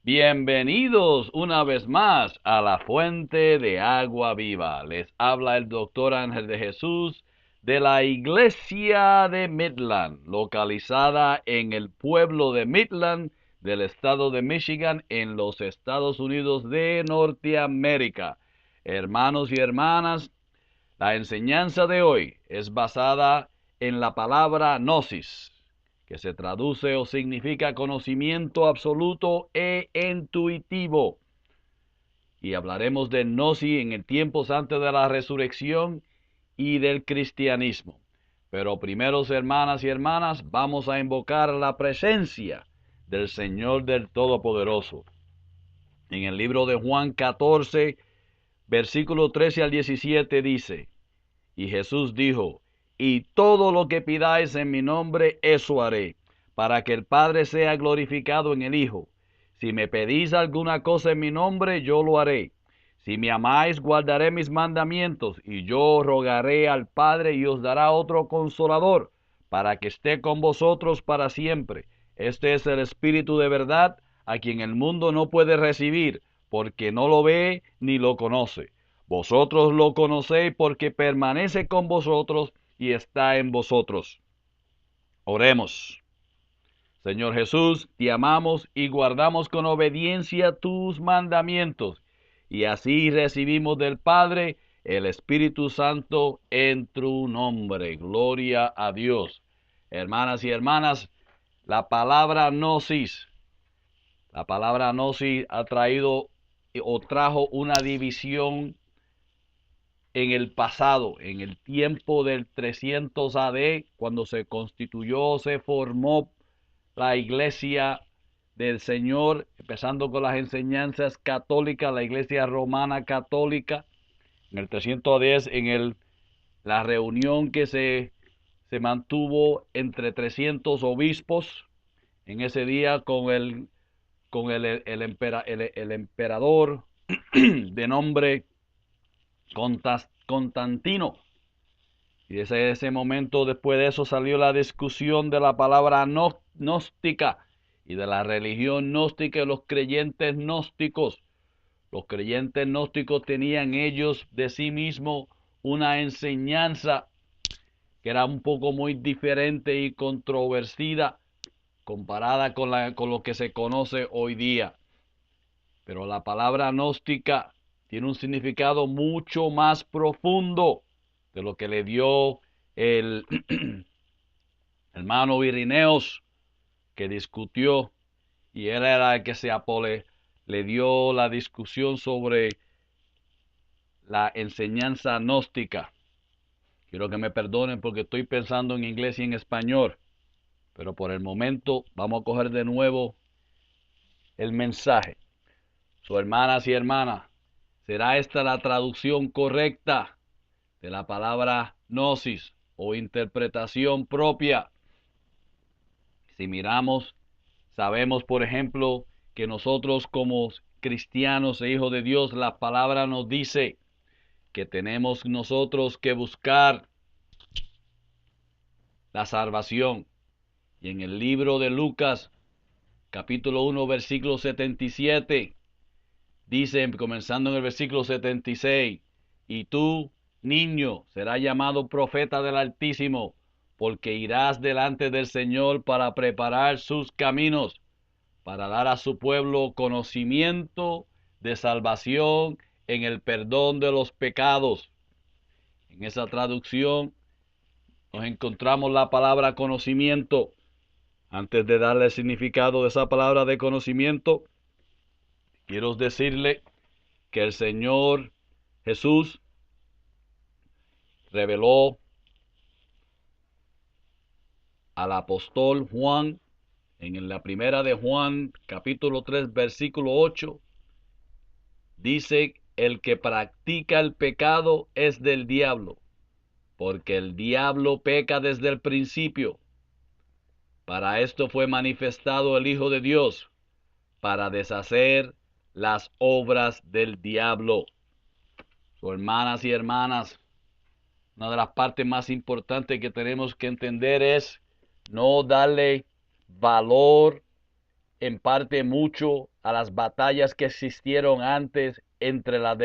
Bienvenidos una vez más a la Fuente de Agua Viva. Les habla el doctor Ángel de Jesús de la Iglesia de Midland, localizada en el pueblo de Midland del estado de Michigan en los Estados Unidos de Norteamérica. Hermanos y hermanas, la enseñanza de hoy es basada en la palabra gnosis, que se traduce o significa conocimiento absoluto e intuitivo. Y hablaremos de gnosis en el tiempo antes de la resurrección y del cristianismo. Pero primero, hermanas y hermanas, vamos a invocar la presencia del Señor del Todopoderoso. En el libro de Juan 14, versículo 13 al 17 dice: Y Jesús dijo: Y todo lo que pidáis en mi nombre, eso haré, para que el Padre sea glorificado en el Hijo. Si me pedís alguna cosa en mi nombre, yo lo haré. Si me amáis, guardaré mis mandamientos, y yo rogaré al Padre y os dará otro consolador, para que esté con vosotros para siempre. Este es el Espíritu de verdad, a quien el mundo no puede recibir, porque no lo ve ni lo conoce. Vosotros lo conocéis porque permanece con vosotros y está en vosotros. Oremos. Señor Jesús, te amamos y guardamos con obediencia tus mandamientos, y así recibimos del Padre el Espíritu Santo en tu nombre. Gloria a Dios. Hermanas y hermanas, la palabra gnosis, ha traído o trajo una división en el pasado, en el tiempo del 300 AD, cuando se constituyó, se formó la iglesia del Señor, empezando con las enseñanzas católicas, la iglesia romana católica. En el 310, la reunión que se mantuvo entre 300 obispos, en ese día con el emperador de nombre Constantino. Y desde ese momento, después de eso, salió la discusión de la palabra gnóstica y de la religión gnóstica y los creyentes gnósticos. Los creyentes gnósticos tenían ellos de sí mismos una enseñanza que era un poco muy diferente y controvertida comparada con lo que se conoce hoy día. Pero la palabra gnóstica tiene un significado mucho más profundo de lo que le dio el hermano Irineos, que discutió, y él era el que le dio la discusión sobre la enseñanza gnóstica. Quiero que me perdonen porque estoy pensando en inglés y en español, pero por el momento vamos a coger de nuevo el mensaje. Hermanas y hermanas, ¿será esta la traducción correcta de la palabra gnosis o interpretación propia? Si miramos, sabemos, por ejemplo, que nosotros como cristianos e hijos de Dios, la palabra nos dice que tenemos nosotros que buscar la salvación. Y en el libro de Lucas, capítulo 1, versículo 77, dice, comenzando en el versículo 76, y tú, niño, serás llamado profeta del Altísimo, porque irás delante del Señor para preparar sus caminos, para dar a su pueblo conocimiento de salvación en el perdón de los pecados. En esa traducción nos encontramos la palabra conocimiento. Antes de darle el significado de esa palabra de conocimiento, quiero decirle que el Señor Jesús reveló al apóstol Juan en la primera de Juan, capítulo 3, versículo 8, dice: el que practica el pecado es del diablo, porque el diablo peca desde el principio. Para esto fue manifestado el Hijo de Dios, para deshacer las obras del diablo. Hermanas y hermanas, una de las partes más importantes que tenemos que entender es no darle valor en parte mucho a las batallas que existieron antes entre la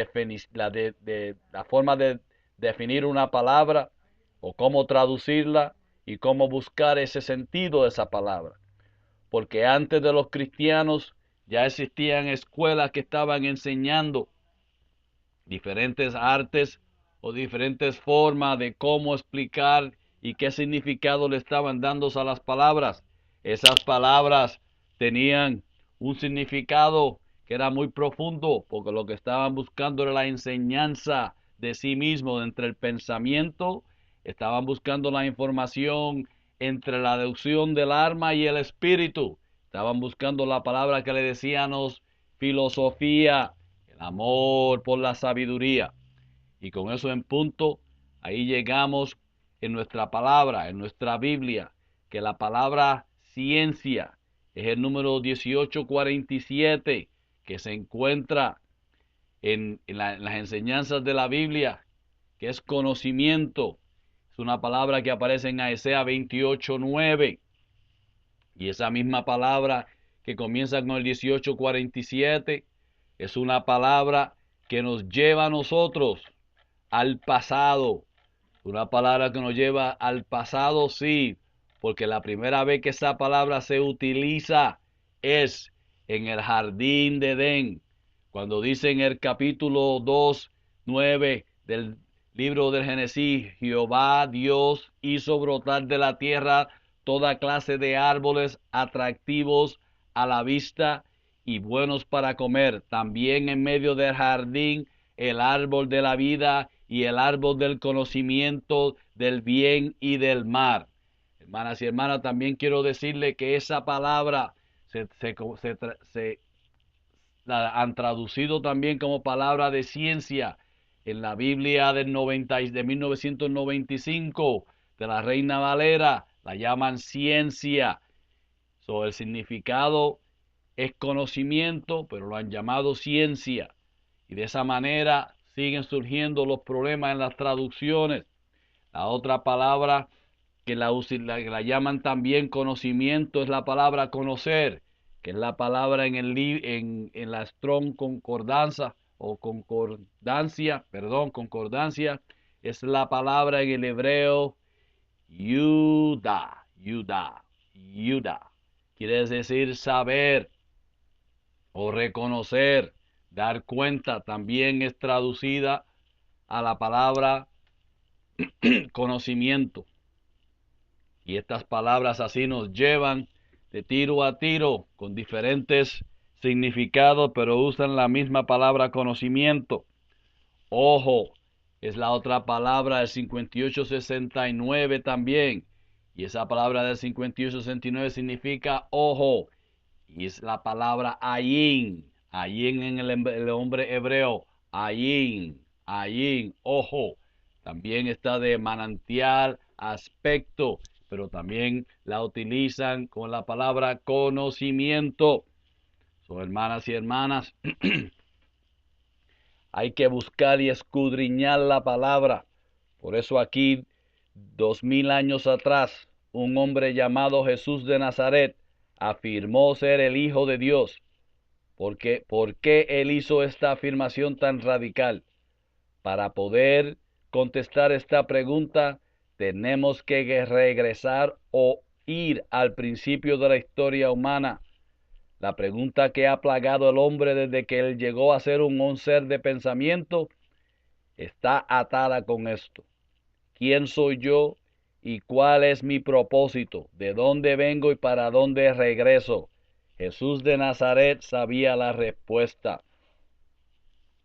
forma de definir una palabra o cómo traducirla y cómo buscar ese sentido de esa palabra. Porque antes de los cristianos ya existían escuelas que estaban enseñando diferentes artes o diferentes formas de cómo explicar y qué significado le estaban dando a las palabras. Esas palabras tenían un significado que era muy profundo, porque lo que estaban buscando era la enseñanza de sí mismo entre el pensamiento, estaban buscando la información entre la deducción del alma y el espíritu, estaban buscando la palabra que le decíamos filosofía, el amor por la sabiduría. Y con eso en punto, ahí llegamos en nuestra palabra, en nuestra Biblia, que la palabra ciencia es el número 1847 que se encuentra en las enseñanzas de la Biblia, que es conocimiento. Es una palabra que aparece en Isaías 28:9. Y esa misma palabra que comienza con el 1847 es una palabra que nos lleva a nosotros al pasado. Una palabra que nos lleva al pasado, sí, porque la primera vez que esa palabra se utiliza es en el jardín de Edén, cuando dice en el capítulo 2:9 del libro del Génesis: Jehová Dios hizo brotar de la tierra toda clase de árboles atractivos a la vista y buenos para comer. También en medio del jardín el árbol de la vida y el árbol del conocimiento del bien y del mal. Hermanas y hermanas, también quiero decirle que esa palabra la han traducido también como palabra de ciencia en la Biblia de 1995 de la Reina Valera. La llaman ciencia. El significado es conocimiento, pero lo han llamado ciencia. Y de esa manera siguen surgiendo los problemas en las traducciones. La otra palabra que la llaman también conocimiento es la palabra conocer, que es la palabra en la Strong Concordancia, concordancia, es la palabra en el hebreo yuda. Quiere decir saber o reconocer, dar cuenta. También es traducida a la palabra conocimiento. Y estas palabras así nos llevan de tiro a tiro con diferentes significados, pero usan la misma palabra conocimiento. Ojo es la otra palabra del 5869 también. Y esa palabra del 5869 significa ojo. Y es la palabra ayin. Ayin en el hombre hebreo. Ayin, ojo. También está de manantial, aspecto, pero también la utilizan con la palabra conocimiento. Hermanas y hermanas, hay que buscar y escudriñar la palabra. Por eso aquí, 2000 años atrás, un hombre llamado Jesús de Nazaret afirmó ser el Hijo de Dios. ¿Por qué él hizo esta afirmación tan radical? Para poder contestar esta pregunta, tenemos que regresar o ir al principio de la historia humana. La pregunta que ha plagado al hombre desde que él llegó a ser un ser de pensamiento está atada con esto. ¿Quién soy yo y cuál es mi propósito? ¿De dónde vengo y para dónde regreso? Jesús de Nazaret sabía la respuesta.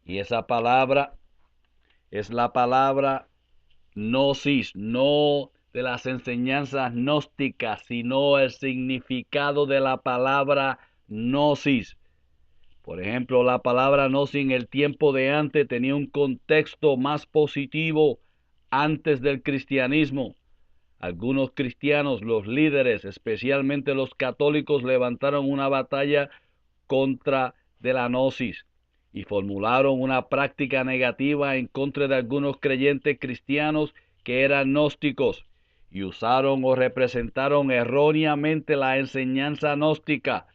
Y esa palabra es la palabra gnosis, no de las enseñanzas gnósticas, sino el significado de la palabra gnosis. Por ejemplo, la palabra gnosis en el tiempo de antes tenía un contexto más positivo antes del cristianismo. Algunos cristianos, los líderes, especialmente los católicos, levantaron una batalla contra de la gnosis y formularon una práctica negativa en contra de algunos creyentes cristianos que eran gnósticos y usaron o representaron erróneamente la enseñanza gnóstica.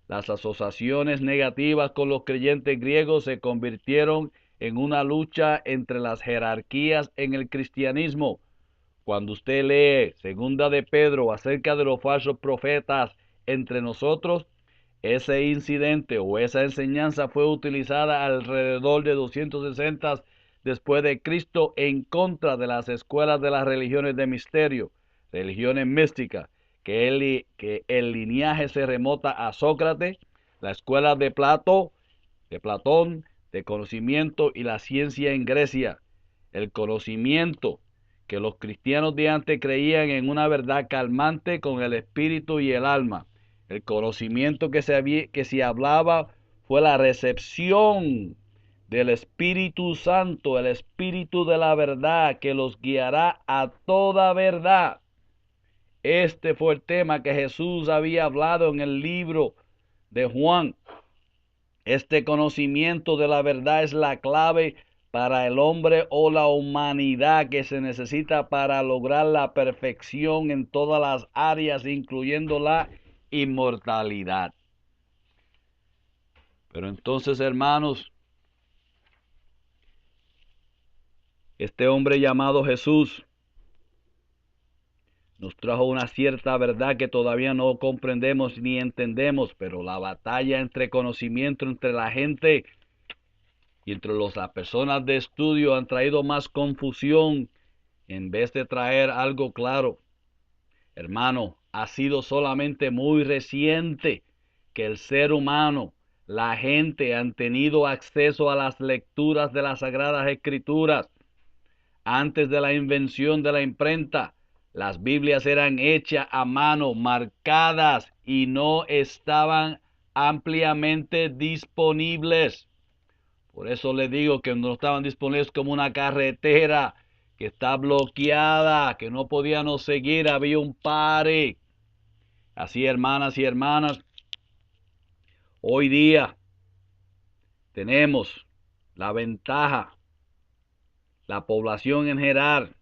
Las asociaciones negativas con los creyentes griegos se convirtieron en una lucha entre las jerarquías en el cristianismo. Cuando usted lee Segunda de Pedro acerca de los falsos profetas entre nosotros, ese incidente o esa enseñanza fue utilizada alrededor de 260 después de Cristo en contra de las escuelas de las religiones de misterio, religiones místicas, que el linaje se remota a Sócrates, la escuela de Platón, de conocimiento y la ciencia en Grecia. El conocimiento que los cristianos de antes creían en una verdad calmante con el espíritu y el alma. El conocimiento que se hablaba fue la recepción del Espíritu Santo, el Espíritu de la verdad que los guiará a toda verdad. Este fue el tema que Jesús había hablado en el libro de Juan. Este conocimiento de la verdad es la clave para el hombre o la humanidad que se necesita para lograr la perfección en todas las áreas, incluyendo la inmortalidad. Pero entonces, hermanos, este hombre llamado Jesús nos trajo una cierta verdad que todavía no comprendemos ni entendemos, pero la batalla entre conocimiento entre la gente y entre las personas de estudio han traído más confusión en vez de traer algo claro. Hermano, ha sido solamente muy reciente que el ser humano, la gente, han tenido acceso a las lecturas de las Sagradas Escrituras. Antes de la invención de la imprenta, las Biblias eran hechas a mano, marcadas y no estaban ampliamente disponibles. Por eso les digo que no estaban disponibles como una carretera que está bloqueada, que no podíamos seguir, había un pare. Así, hermanas y hermanas, hoy día tenemos la ventaja. La población en general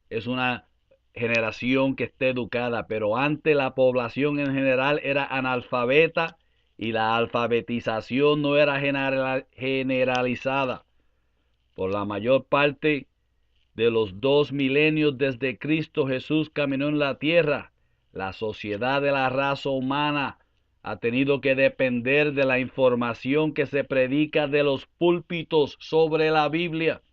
es una generación que está educada, pero antes la población en general era analfabeta y la alfabetización no era generalizada. Por la mayor parte de los 2 milenios desde Cristo Jesús caminó en la tierra, la sociedad de la raza humana ha tenido que depender de la información que se predica de los púlpitos sobre la Biblia.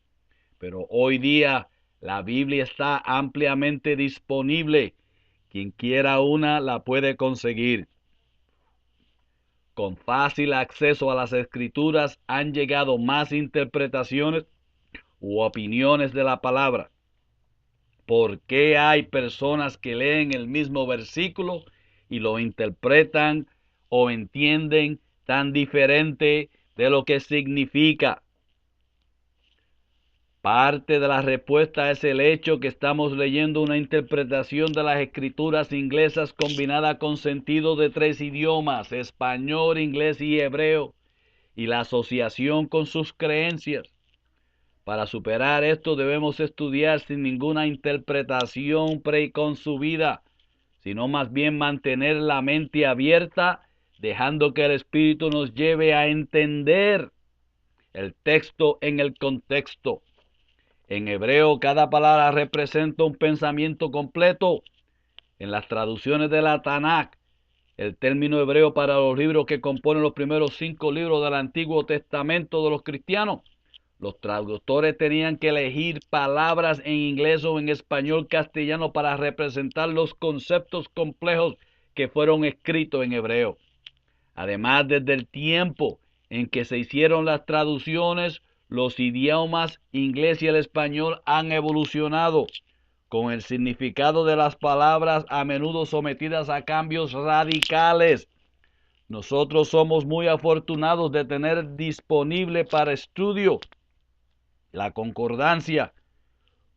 Pero hoy día la Biblia está ampliamente disponible. Quien quiera una la puede conseguir. Con fácil acceso a las Escrituras han llegado más interpretaciones u opiniones de la palabra. ¿Por qué hay personas que leen el mismo versículo y lo interpretan o entienden tan diferente de lo que significa? Parte de la respuesta es el hecho que estamos leyendo una interpretación de las escrituras inglesas combinada con sentido de 3 idiomas, español, inglés y hebreo, y la asociación con sus creencias. Para superar esto debemos estudiar sin ninguna interpretación preconcebida, sino más bien mantener la mente abierta, dejando que el Espíritu nos lleve a entender el texto en el contexto. En hebreo, cada palabra representa un pensamiento completo. En las traducciones de la Tanakh, el término hebreo para los libros que componen los primeros 5 libros del Antiguo Testamento de los cristianos, los traductores tenían que elegir palabras en inglés o en español castellano para representar los conceptos complejos que fueron escritos en hebreo. Además, desde el tiempo en que se hicieron las traducciones, los idiomas inglés y el español han evolucionado, con el significado de las palabras a menudo sometidas a cambios radicales. Nosotros somos muy afortunados de tener disponible para estudio la concordancia,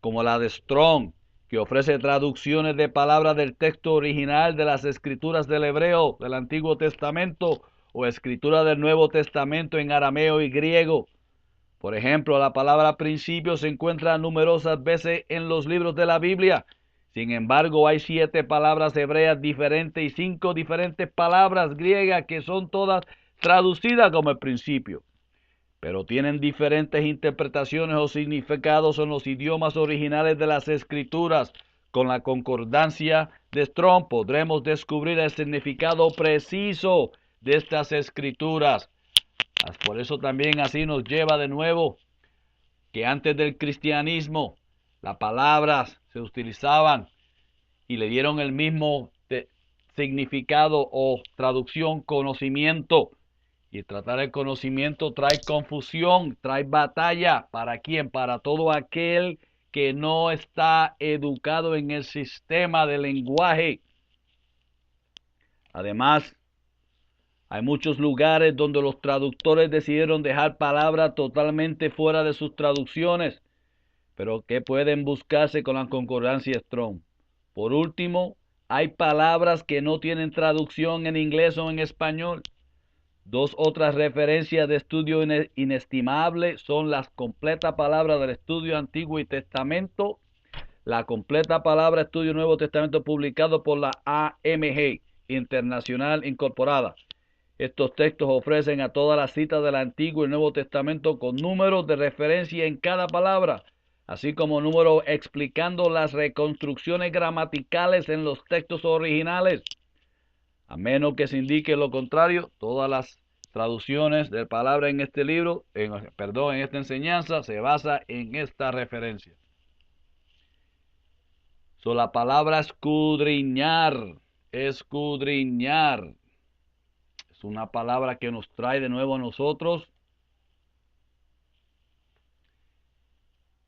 como la de Strong, que ofrece traducciones de palabras del texto original de las escrituras del hebreo del Antiguo Testamento o escritura del Nuevo Testamento en arameo y griego. Por ejemplo, la palabra principio se encuentra numerosas veces en los libros de la Biblia. Sin embargo, hay 7 palabras hebreas diferentes y 5 diferentes palabras griegas que son todas traducidas como el principio, pero tienen diferentes interpretaciones o significados en los idiomas originales de las Escrituras. Con la concordancia de Strong podremos descubrir el significado preciso de estas Escrituras. Por eso también así nos lleva de nuevo que antes del cristianismo las palabras se utilizaban y le dieron el mismo significado o traducción, conocimiento. Y tratar el conocimiento trae confusión, trae batalla. ¿Para quién? Para todo aquel que no está educado en el sistema del lenguaje. Además, hay muchos lugares donde los traductores decidieron dejar palabras totalmente fuera de sus traducciones, pero que pueden buscarse con la concordancia Strong. Por último, hay palabras que no tienen traducción en inglés o en español. 2 otras referencias de estudio inestimables son las completas palabras del estudio Antiguo y Testamento, la completa palabra estudio Nuevo Testamento publicado por la AMG Internacional Incorporada. Estos textos ofrecen a todas las citas del Antiguo y Nuevo Testamento con números de referencia en cada palabra, así como números explicando las reconstrucciones gramaticales en los textos originales. A menos que se indique lo contrario, todas las traducciones de palabra en este libro, en esta enseñanza, se basa en esta referencia. La palabra escudriñar, escudriñar, es una palabra que nos trae de nuevo a nosotros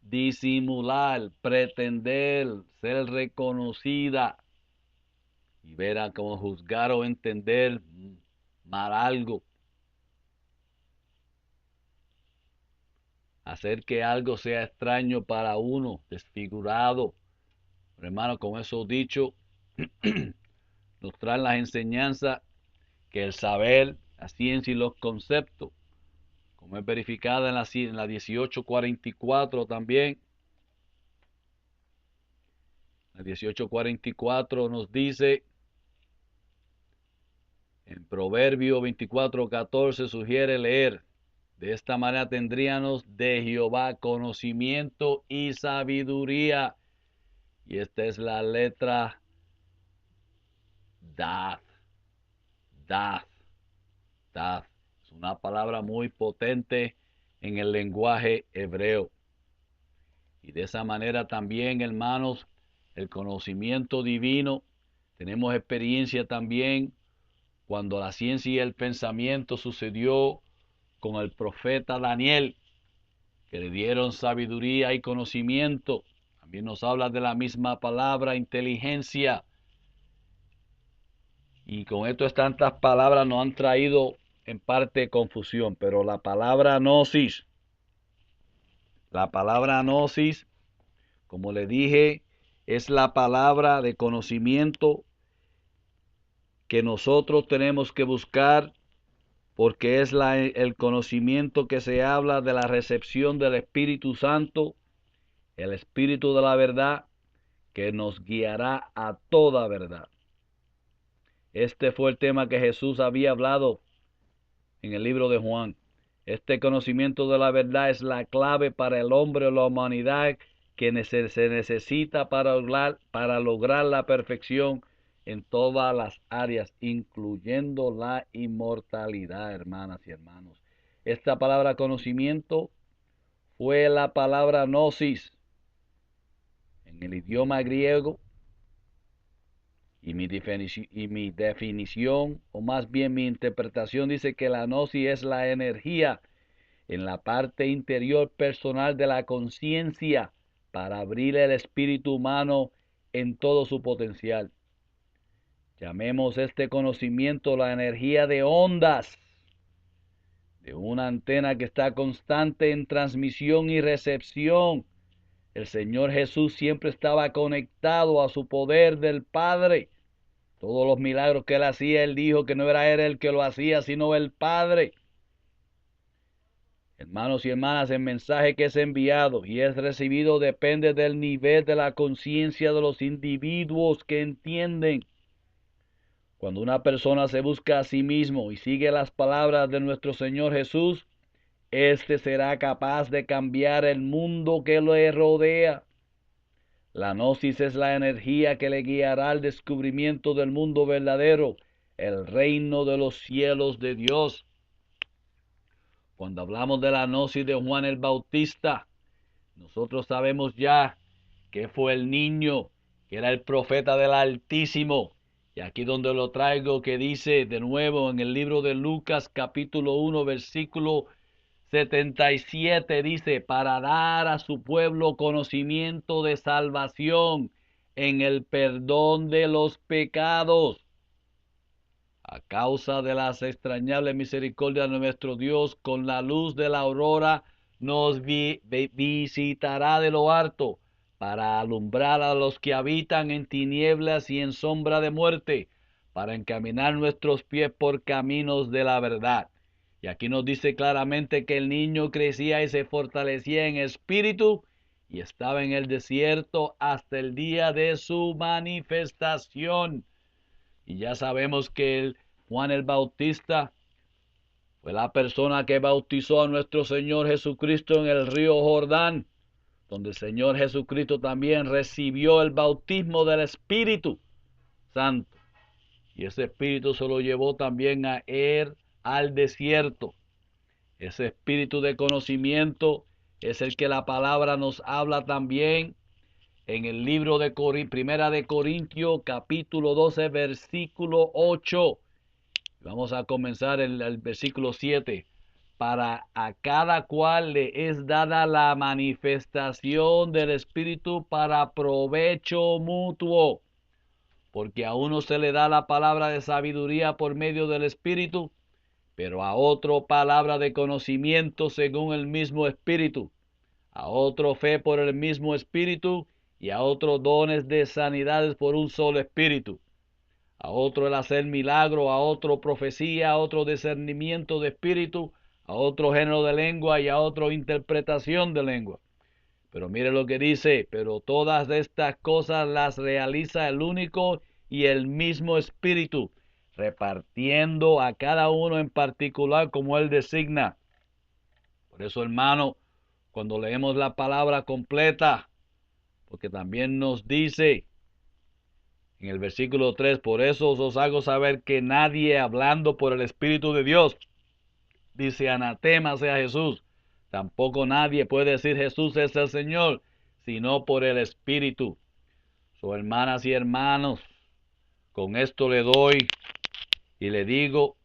disimular, pretender, ser reconocida y ver a cómo juzgar o entender mal algo. Hacer que algo sea extraño para uno, desfigurado. Pero hermano, con eso dicho, nos traen las enseñanzas que el saber, la ciencia y los conceptos, como es verificada en la 1844 también. La 1844 nos dice, en Proverbio 24:14 sugiere leer, de esta manera tendríamos de Jehová conocimiento y sabiduría. Y esta es la letra Daf. Daf. Daf. Es una palabra muy potente en el lenguaje hebreo. Y de esa manera también, hermanos, el conocimiento divino, tenemos experiencia también cuando la ciencia y el pensamiento sucedió con el profeta Daniel, que le dieron sabiduría y conocimiento. También nos habla de la misma palabra, inteligencia. Y con esto tantas palabras nos han traído en parte confusión, pero la palabra gnosis, como le dije, es la palabra de conocimiento que nosotros tenemos que buscar, porque es el conocimiento que se habla de la recepción del Espíritu Santo, el Espíritu de la verdad, que nos guiará a toda verdad. Este fue el tema que Jesús había hablado en el libro de Juan. Este conocimiento de la verdad es la clave para el hombre o la humanidad que se necesita para lograr la perfección en todas las áreas, incluyendo la inmortalidad, hermanas y hermanos. Esta palabra conocimiento fue la palabra gnosis en el idioma griego, y mi definición, o más bien mi interpretación, dice que la gnosis es la energía en la parte interior personal de la conciencia para abrir el espíritu humano en todo su potencial. Llamemos este conocimiento la energía de ondas de una antena que está constante en transmisión y recepción. El Señor Jesús siempre estaba conectado a su poder del Padre. Todos los milagros que Él hacía, Él dijo que no era Él el que lo hacía, sino el Padre. Hermanos y hermanas, el mensaje que es enviado y es recibido depende del nivel de la conciencia de los individuos que entienden. Cuando una persona se busca a sí mismo y sigue las palabras de nuestro Señor Jesús, éste será capaz de cambiar el mundo que le rodea. La gnosis es la energía que le guiará al descubrimiento del mundo verdadero, el reino de los cielos de Dios. Cuando hablamos de la gnosis de Juan el Bautista, nosotros sabemos ya que fue el niño, que era el profeta del Altísimo. Y aquí donde lo traigo, que dice de nuevo en el libro de Lucas capítulo 1 versículo 77, dice, para dar a su pueblo conocimiento de salvación en el perdón de los pecados. A causa de las extrañables misericordias de nuestro Dios, con la luz de la aurora nos visitará de lo alto, para alumbrar a los que habitan en tinieblas y en sombra de muerte, para encaminar nuestros pies por caminos de la verdad. Y aquí nos dice claramente que el niño crecía y se fortalecía en espíritu y estaba en el desierto hasta el día de su manifestación. Y ya sabemos que Juan el Bautista fue la persona que bautizó a nuestro Señor Jesucristo en el río Jordán, donde el Señor Jesucristo también recibió el bautismo del Espíritu Santo. Y ese Espíritu se lo llevó también a él al desierto. Ese espíritu de conocimiento es el que la palabra nos habla también en el libro de Primera de Corintios, capítulo 12, versículo 8. Vamos a comenzar el versículo 7. Para a cada cual le es dada la manifestación del Espíritu para provecho mutuo. Porque a uno se le da la palabra de sabiduría por medio del Espíritu, pero a otro palabra de conocimiento según el mismo Espíritu, a otro fe por el mismo Espíritu, y a otro dones de sanidades por un solo Espíritu, a otro el hacer milagro, a otro profecía, a otro discernimiento de espíritu, a otro género de lengua y a otro interpretación de lengua. Pero mire lo que dice, pero todas estas cosas las realiza el único y el mismo Espíritu, repartiendo a cada uno en particular como él designa. Por eso, hermano, cuando leemos la palabra completa, porque también nos dice en el versículo 3, por eso os hago saber que nadie hablando por el Espíritu de Dios dice anatema sea Jesús. Tampoco nadie puede decir Jesús es el Señor, sino por el Espíritu. Hermanas y hermanos, con esto le doy y le digo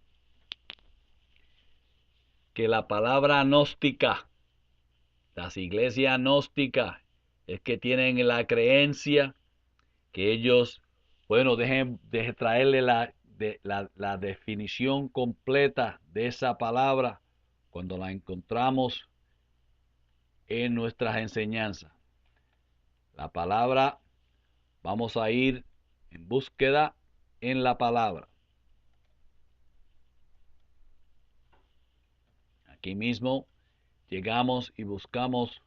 que la palabra gnóstica, las iglesias gnósticas, es que tienen la creencia que ellos, bueno, dejen traerle la definición completa de esa palabra cuando la encontramos en nuestras enseñanzas. La palabra, vamos a ir en búsqueda en la palabra. Aquí mismo llegamos y buscamos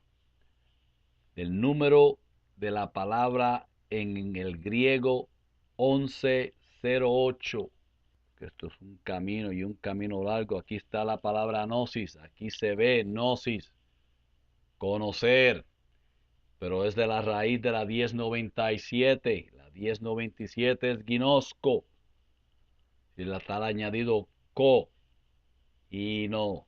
el número de la palabra en el griego 1108. Esto es un camino y un camino largo. Aquí está la palabra gnosis. Aquí se ve gnosis, conocer, pero es de la raíz de la 1097. La 1097 es ginosco. Y la tal añadido co y no.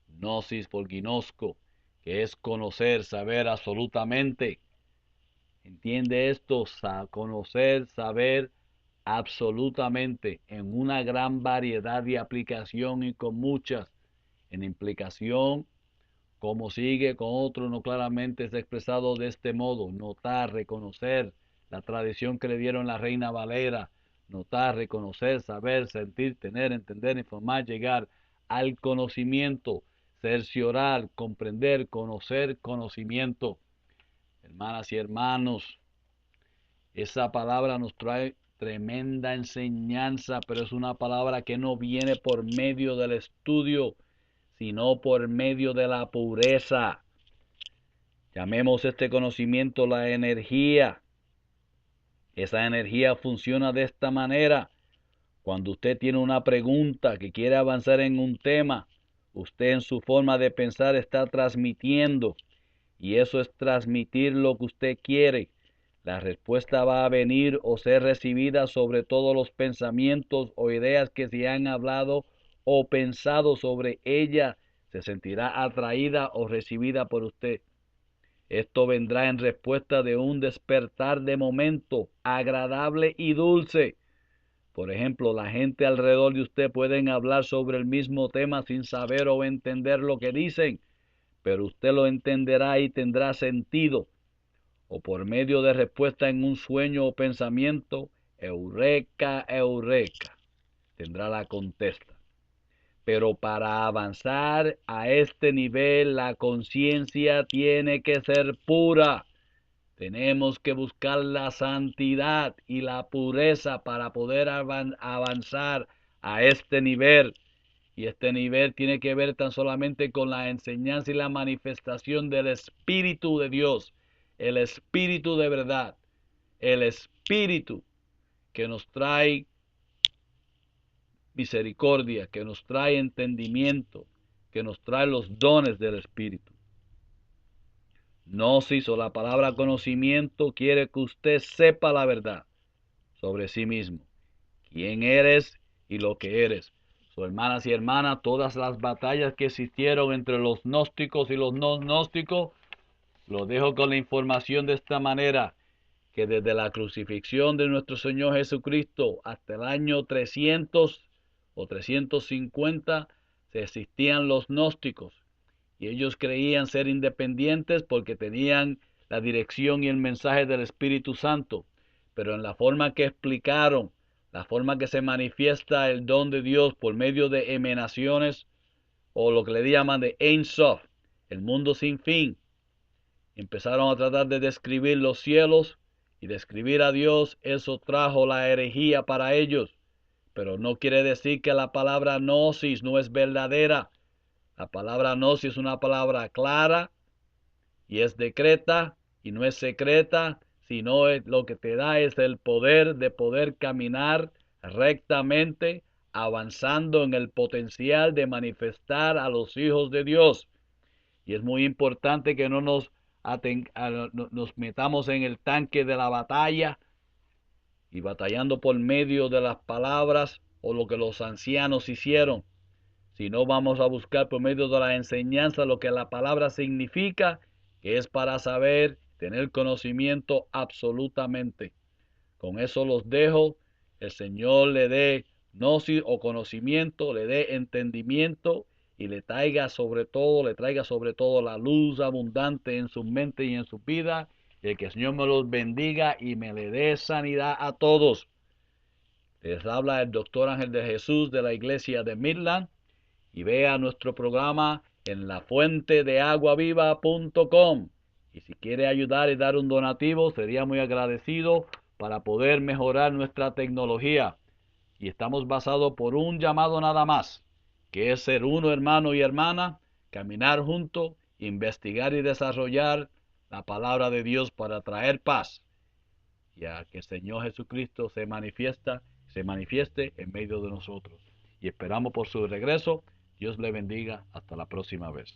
Gnosis por ginosco, que es conocer, saber absolutamente. ¿Entiende esto? Conocer, saber absolutamente, en una gran variedad de aplicación y con muchas. En implicación, como sigue con otro, no claramente es expresado de este modo: notar, reconocer, la tradición que le dieron la Reina Valera, notar, reconocer, saber, sentir, tener, entender, informar, llegar al conocimiento, cerciorar, comprender, conocer, conocimiento. Hermanas y hermanos, esa palabra nos trae tremenda enseñanza, pero es una palabra que no viene por medio del estudio, sino por medio de la pureza. Llamemos este conocimiento la energía. Esa energía funciona de esta manera. Cuando usted tiene una pregunta que quiere avanzar en un tema, usted en su forma de pensar está transmitiendo, y eso es transmitir lo que usted quiere. La respuesta va a venir o ser recibida sobre todos los pensamientos o ideas que se han hablado o pensado sobre ella. Se sentirá atraída o recibida por usted. Esto vendrá en respuesta de un despertar de momento agradable y dulce. Por ejemplo, la gente alrededor de usted pueden hablar sobre el mismo tema sin saber o entender lo que dicen, pero usted lo entenderá y tendrá sentido. O por medio de respuesta en un sueño o pensamiento, eureka, eureka, tendrá la contesta. Pero para avanzar a este nivel, la conciencia tiene que ser pura. Tenemos que buscar la santidad y la pureza para poder avanzar a este nivel. Y este nivel tiene que ver tan solamente con la enseñanza y la manifestación del Espíritu de Dios, el Espíritu de verdad, el Espíritu que nos trae misericordia, que nos trae entendimiento, que nos trae los dones del Espíritu. Gnosis o la palabra conocimiento quiere que usted sepa la verdad sobre sí mismo, quién eres y lo que eres. So, hermanas y hermanas, todas las batallas que existieron entre los gnósticos y los no gnósticos, lo dejo con la información de esta manera, que desde la crucifixión de nuestro Señor Jesucristo hasta el año 300 o 350 se existían los gnósticos, y ellos creían ser independientes porque tenían la dirección y el mensaje del Espíritu Santo, pero en la forma que explicaron, la forma que se manifiesta el don de Dios por medio de emanaciones, o lo que le llaman de Ein Sof, el mundo sin fin, empezaron a tratar de describir los cielos y describir a Dios. Eso trajo la herejía para ellos, pero no quiere decir que la palabra gnosis no es verdadera. La palabra gnosis es una palabra clara y es decreta y no es secreta, sino lo que te da es el poder de poder caminar rectamente, avanzando en el potencial de manifestar a los hijos de Dios. Y es muy importante que no nos metamos en el tanque de la batalla y batallando por medio de las palabras o lo que los ancianos hicieron, sino vamos a buscar por medio de la enseñanza lo que la palabra significa, que es para saber, tener conocimiento absolutamente. Con eso los dejo. El Señor le dé gnosis o conocimiento, le dé entendimiento y le traiga sobre todo la luz abundante en su mente y en su vida. Y que el Señor me los bendiga y me le dé sanidad a todos. Les habla el doctor Ángel de Jesús de la iglesia de Midland. Y vea nuestro programa en lafuentedeaguaviva.com. Y si quiere ayudar y dar un donativo, sería muy agradecido para poder mejorar nuestra tecnología. Y estamos basados por un llamado nada más, que es ser uno, hermano y hermana, caminar juntos, investigar y desarrollar la palabra de Dios para traer paz, ya que el Señor Jesucristo se manifieste en medio de nosotros. Y esperamos por su regreso. Dios le bendiga. Hasta la próxima vez.